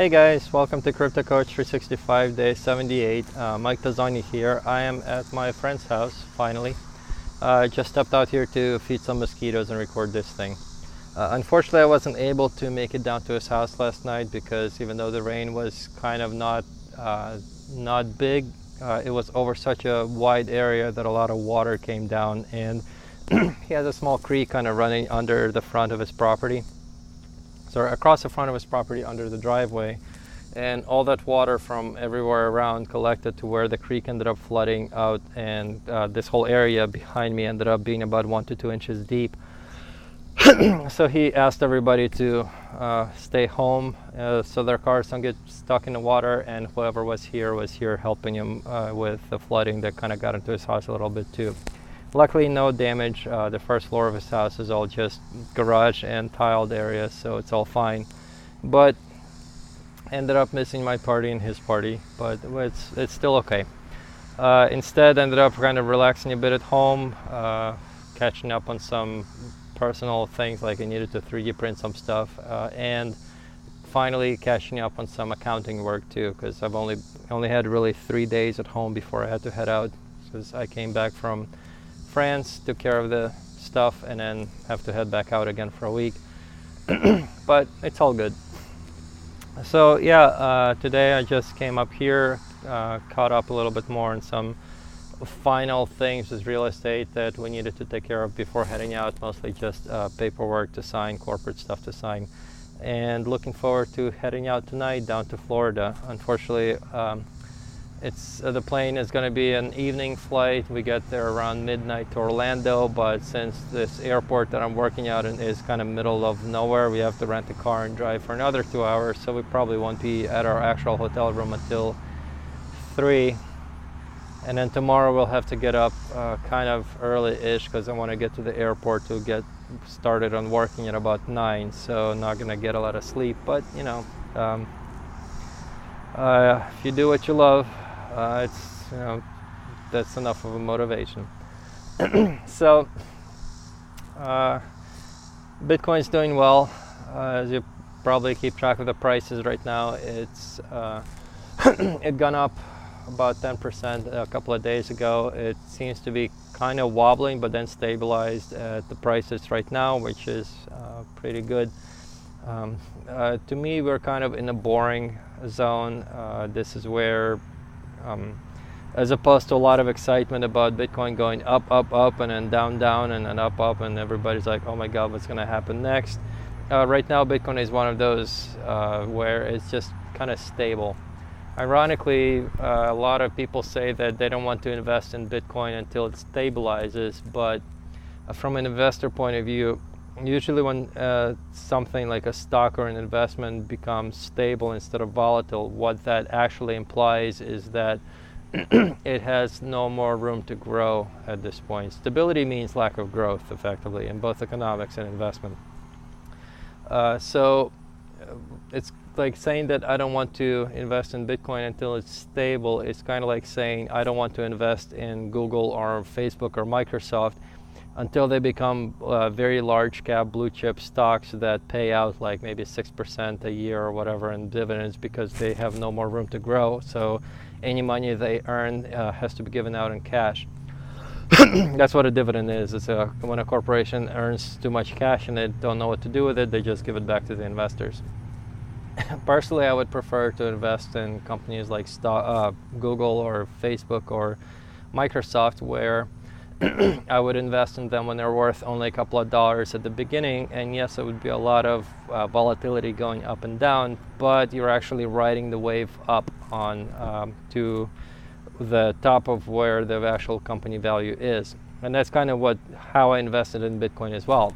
Hey guys, welcome to CryptoCoach365 day 78. Mike Tozoni here. I am at my friend's house finally. Just stepped out here to feed some mosquitoes and record this thing. Unfortunately, I wasn't able to make it down to his house last night because even though the rain was kind of not big, it was over such a wide area that a lot of water came down, and he has a small creek kind of running under the front of his property. So across the front of his property under the driveway, and all that water from everywhere around collected to where the creek ended up flooding out, and this whole area behind me ended up being about 1 to 2 inches deep. So he asked everybody to stay home so their cars don't get stuck in the water, and whoever was here helping him with the flooding that kind of got into his house a little bit too. Luckily, no damage. The first floor of his house is all just garage and tiled area, so it's all fine. But ended up missing my party and his party, but it's still okay. Instead, ended up kind of relaxing a bit at home, catching up on some personal things, like I needed to 3D print some stuff, and finally catching up on some accounting work too, because I've only had really 3 days at home before I had to head out, because I came back from France, took care of the stuff, and then have to head back out again for a week. But it's all good. So yeah, today I just came up here, caught up a little bit more on some final things with real estate that we needed to take care of before heading out, mostly just paperwork to sign, corporate stuff to sign, and looking forward to heading out tonight down to Florida. Unfortunately, the plane is going to be an evening flight. We get there around midnight to Orlando, but since this airport that I'm working out in is kind of middle of nowhere, we have to rent a car and drive for another 2 hours, so we probably won't be at our actual hotel room until 3. And then tomorrow we'll have to get up kind of early-ish because I want to get to the airport to get started on working at about 9, so not going to get a lot of sleep, but you know, if you do what you love, that's enough of a motivation. So Bitcoin's doing well. As you probably keep track of the prices right now, it's it gone up about 10% a couple of days ago. It seems to be kind of wobbling, but then stabilized at the prices right now, which is pretty good. To me, we're kind of in a boring zone. This is where as opposed to a lot of excitement about Bitcoin going up, and then down, and then up, and everybody's like, oh my God, what's going to happen next? Right now, Bitcoin is one of those where it's just kind of stable. Ironically, a lot of people say that they don't want to invest in Bitcoin until it stabilizes, but from an investor point of view, usually when something like a stock or an investment becomes stable instead of volatile, what that actually implies is that it has no more room to grow at this point. Stability means lack of growth, effectively, in both economics and investment. So it's like saying that I don't want to invest in Bitcoin until it's stable. It's kind of like saying I don't want to invest in Google or Facebook or Microsoft until they become very large cap blue chip stocks that pay out like maybe 6% a year or whatever in dividends, because they have no more room to grow. So any money they earn has to be given out in cash. That's what a dividend is. It's when a corporation earns too much cash and they don't know what to do with it, they just give it back to the investors. Personally, I would prefer to invest in companies like Google or Facebook or Microsoft, where I would invest in them when they're worth only a couple of dollars at the beginning, and yes, it would be a lot of volatility going up and down, but you're actually riding the wave up on to the top of where the actual company value is. And that's kind of how I invested in Bitcoin as well,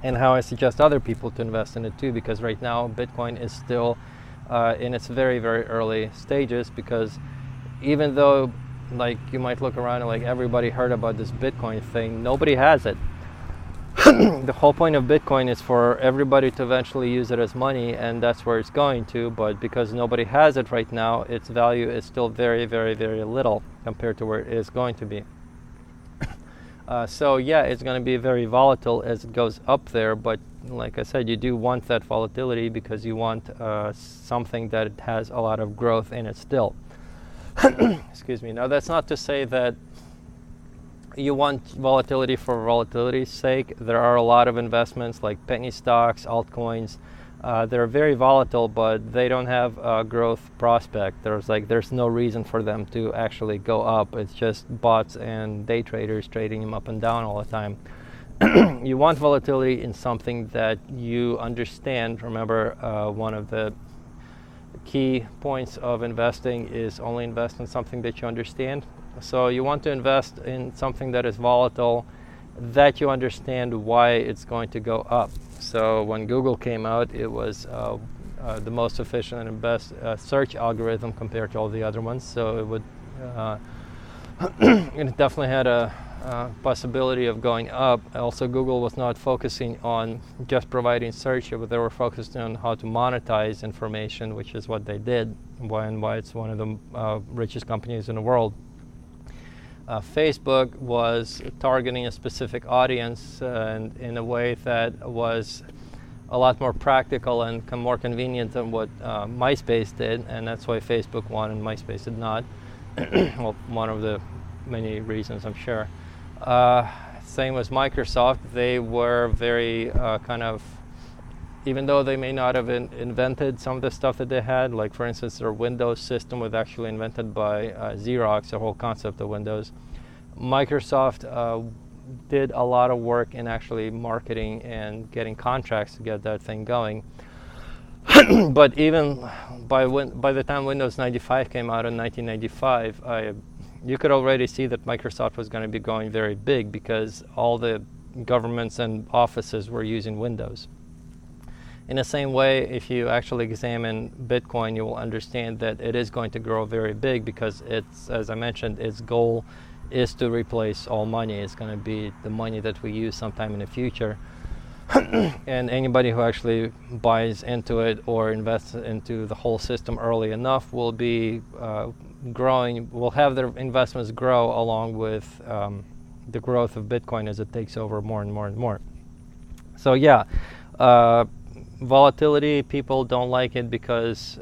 and how I suggest other people to invest in it too, because right now Bitcoin is still in its very, very early stages, because even though like you might look around and like everybody heard about this Bitcoin thing, nobody has it. The whole point of Bitcoin is for everybody to eventually use it as money, and that's where it's going to, but because nobody has it right now, its value is still very, very, very little compared to where it is going to be. So yeah, it's going to be very volatile as it goes up there, but like I said, you do want that volatility because you want something that has a lot of growth in it still. Excuse me. Now, that's not to say that you want volatility for volatility's sake. There are a lot of investments like penny stocks, altcoins. They're very volatile, but they don't have a growth prospect. There's no reason for them to actually go up. It's just bots and day traders trading them up and down all the time. You want volatility in something that you understand. Remember, one of the key points of investing is only invest in something that you understand. So you want to invest in something that is volatile, that you understand why it's going to go up. So when Google came out, it was the most efficient and best search algorithm compared to all the other ones. So it would it definitely had a possibility of going up. Also, Google was not focusing on just providing search, but they were focused on how to monetize information, which is what they did, why it's one of the richest companies in the world. Facebook was targeting a specific audience and in a way that was a lot more practical and more convenient than what MySpace did, and that's why Facebook won and MySpace did not. Well, one of the many reasons, I'm sure. Same as Microsoft. They were very even though they may not have invented some of the stuff that they had, like for instance their Windows system was actually invented by Xerox, the whole concept of Windows. Microsoft did a lot of work in actually marketing and getting contracts to get that thing going. But even by the time Windows 95 came out in 1995, you could already see that Microsoft was going to be going very big because all the governments and offices were using Windows. In the same way, if you actually examine Bitcoin, you will understand that it is going to grow very big because it's, as I mentioned, its goal is to replace all money. It's going to be the money that we use sometime in the future. And anybody who actually buys into it or invests into the whole system early enough will be growing, will have their investments grow along with the growth of Bitcoin as it takes over more and more and more. So yeah, volatility, people don't like it because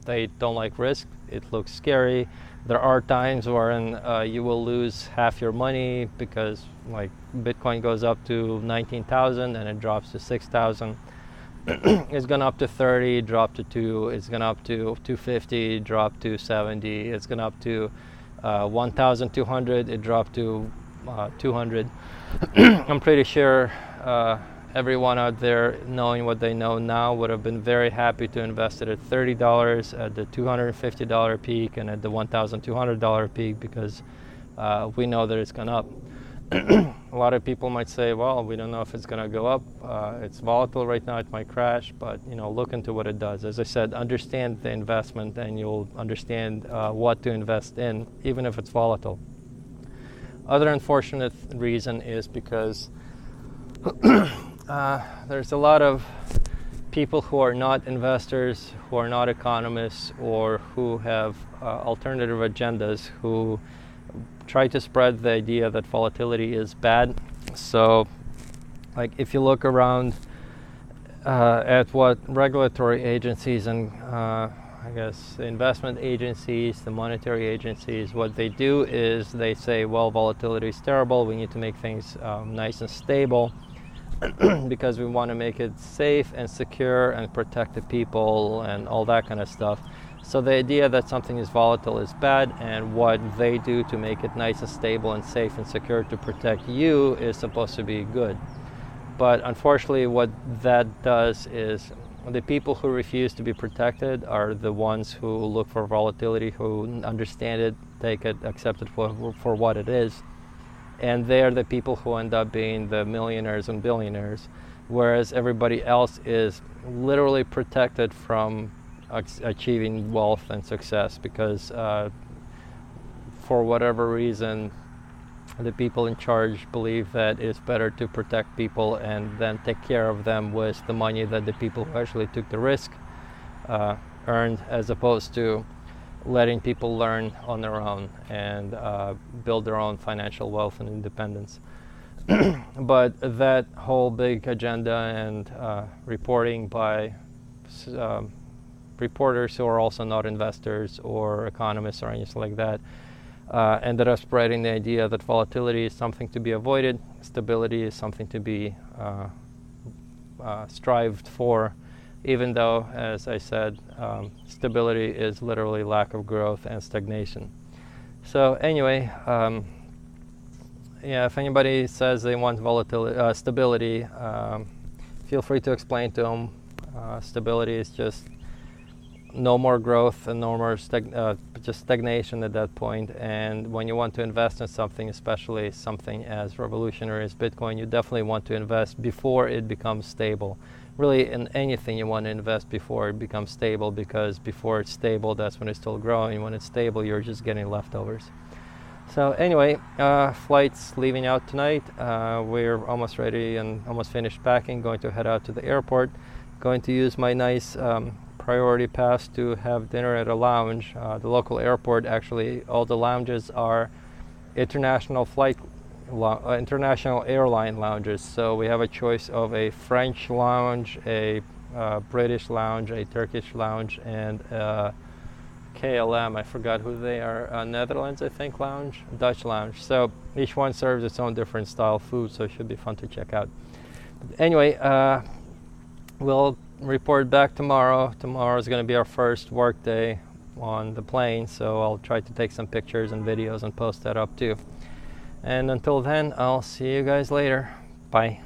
they don't like risk. It looks scary. There are times wherein you will lose half your money because like Bitcoin goes up to 19,000 and it drops to 6,000. It's gone up to 30, drop to 2. It's gone up to 250, drop to 70. It's gone up to 1,200. It dropped to 200. I'm pretty sure everyone out there, knowing what they know now, would have been very happy to invest it at $30 at the $250 peak and at the $1,200 peak because we know that it's gone up. A lot of people might say, well, we don't know if it's going to go up. It's volatile right now, it might crash, but look into what it does. As I said, understand the investment and you'll understand what to invest in, even if it's volatile. Other unfortunate reason is because there's a lot of people who are not investors, who are not economists, or who have alternative agendas, who try to spread the idea that volatility is bad. So, like if you look around at what regulatory agencies and I guess the investment agencies, the monetary agencies, what they do is they say, well, volatility is terrible, we need to make things nice and stable because we want to make it safe and secure and protect the people and all that kind of stuff. So the idea that something is volatile is bad, and what they do to make it nice and stable and safe and secure to protect you is supposed to be good. But unfortunately, what that does is the people who refuse to be protected are the ones who look for volatility, who understand it, take it, accept it for what it is. And they're the people who end up being the millionaires and billionaires, whereas everybody else is literally protected from achieving wealth and success because for whatever reason the people in charge believe that it's better to protect people and then take care of them with the money that the people who actually took the risk earned, as opposed to letting people learn on their own and build their own financial wealth and independence. But that whole big agenda and reporting by reporters who are also not investors or economists or anything like that ended up spreading the idea that volatility is something to be avoided, stability is something to be strived for, even though, as I said, stability is literally lack of growth and stagnation. So anyway, yeah, if anybody says they want volatility, stability, feel free to explain to them. Stability is just no more growth and no more just stagnation at that point. And when you want to invest in something, especially something as revolutionary as Bitcoin, you definitely want to invest before it becomes stable. Really, in anything you want to invest before it becomes stable, because before it's stable, that's when it's still growing. When it's stable, you're just getting leftovers. So anyway, flight's leaving out tonight. We're almost ready and almost finished packing, going to head out to the airport. Going to use my nice priority pass to have dinner at a lounge. The local airport, actually, all the lounges are international airline lounges. So we have a choice of a French lounge, a British lounge, a Turkish lounge, and KLM, I forgot who they are, Netherlands, I think, lounge, Dutch lounge. So each one serves its own different style food, so it should be fun to check out. But anyway, we'll report back tomorrow. Tomorrow is going to be our first work day on the plane, so I'll try to take some pictures and videos and post that up too. And until then, I'll see you guys later. Bye.